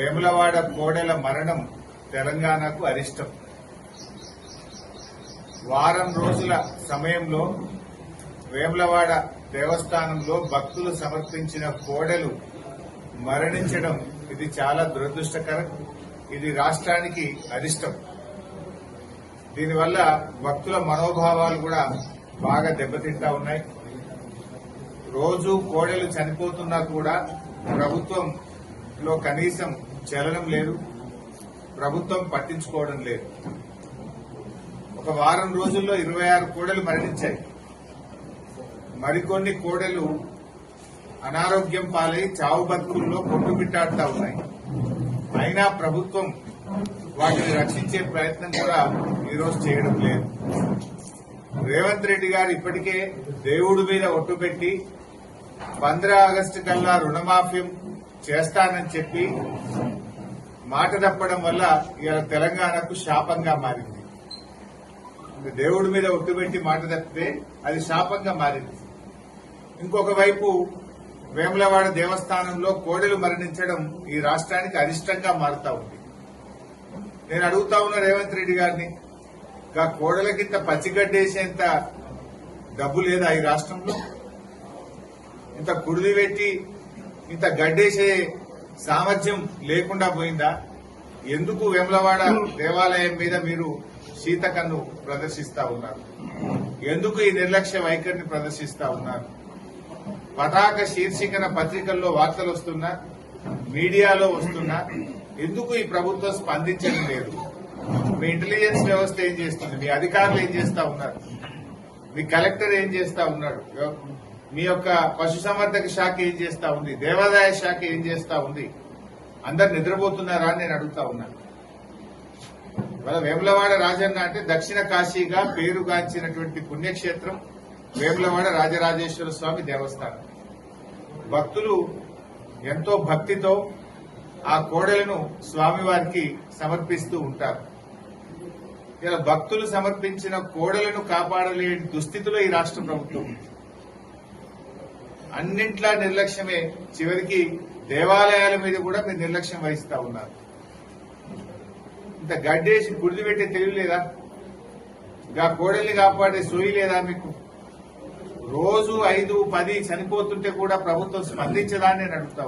వేములవాడ కోడెల మరణం తెలంగాణకు అరిష్టం. వారం రోజుల సమయంలో వేములవాడ దేవస్థానంలో భక్తులు సమర్పించిన కోడెలు మరణించడం ఇది చాలా దురదృష్టకరం. ఇది రాష్ట్రానికి అరిష్టం. దీనివల్ల భక్తుల మనోభావాలు కూడా బాగా దెబ్బతింటా ఉన్నాయి. రోజు కోడెలు చనిపోతున్నా కూడా ప్రభుత్వంలో కనీసం చలనం లేదు, ప్రభుత్వం పట్టించుకోవడం లేదు. ఒక వారం రోజుల్లో 26 కోడెలు మరణించాయి. మరికొన్ని కోడెలు అనారోగ్యం పాలై చావు బతుకుల్లో కొట్టుమిట్టాడుతా ఉన్నాయి. అయినా ప్రభుత్వం వాటిని రక్షించే ప్రయత్నం కూడా ఈరోజు చేయడం లేదు. రేవంత్ రెడ్డి గారు ఇప్పటికే దేవుడి మీద ఒట్టు పెట్టి 15 ఆగస్టు కల్లా రుణమాఫీ చేస్తానని చెప్పి మాట తప్పడం వల్ల ఇవాళ తెలంగాణకు శాపంగా మారింది. దేవుడి మీద ఒట్టు పెట్టి మాట తప్పితే అది శాపంగా మారింది. ఇంకొక వైపు వేములవాడ దేవస్థానంలో కోడెలు మరణించడం ఈ రాష్ట్రానికి అరిష్టంగా మారుతా ఉంది. నేను అడుగుతా ఉన్న రేవంత్ రెడ్డి గారిని, ఇంకా కోడలకింత పచ్చిగడ్డేసేంత డబ్బు లేదా ఈ రాష్ట్రంలో? ఇంత కుడిది పెట్టి ఇంత గడ్డేసే సామర్థ్యం లేకుండా పోయిందా? ఎందుకు వేములవాడ దేవాలయం మీద మీరు శీతకన్ను ప్రదర్శిస్తా ఉన్నారు? ఎందుకు ఈ నిర్లక్ష్య వైఖరిని ప్రదర్శిస్తా ఉన్నారు? పతాక శీర్షికన పత్రికల్లో వార్తలు వస్తున్నా, మీడియాలో వస్తున్నా, ఎందుకు ఈ ప్రభుత్వం స్పందించడం లేదు? మీ ఇంటెలిజెన్స్ వ్యవస్థ ఏం చేస్తుంది? మీ అధికారులు ఏం చేస్తా ఉన్నారు? మీ కలెక్టర్ ఏం చేస్తా ఉన్నాడు? మీ యొక్క పశుసంవర్ధక శాఖ ఏం చేస్తా ఉంది? దేవాదాయ శాఖ ఏం చేస్తా ఉంది? అందరు నిద్రపోతున్నారా అని నేను అడుగుతా ఉన్నాను. ఇవాళ వేములవాడ రాజన్న అంటే దక్షిణ కాశీగా పేరుగాంచినటువంటి పుణ్యక్షేత్రం వేములవాడ రాజరాజేశ్వర స్వామి దేవస్థానం. భక్తులు ఎంతో భక్తితో ఆ కోడెలను స్వామివారికి సమర్పిస్తూ ఉంటారు. ఇలా భక్తులు సమర్పించిన కోడెలను కాపాడలేని దుస్థితిలో ఈ రాష్ట్ర ప్రభుత్వం ఉంది. అన్నింట్లా నిర్లక్ష్యమే. చివరికి దేవాలయాల మీద కూడా మీరు నిర్లక్ష్యం వహిస్తా ఉన్నారు. ఇంత గడ్డేసి గుడిది పెట్టే తెలివి లేదా? ఇంకా కోడల్ని కాపాడే సోయి లేదా మీకు? రోజు 5-10 చనిపోతుంటే కూడా ప్రభుత్వం స్పందించదా అని నేను అడుగుతా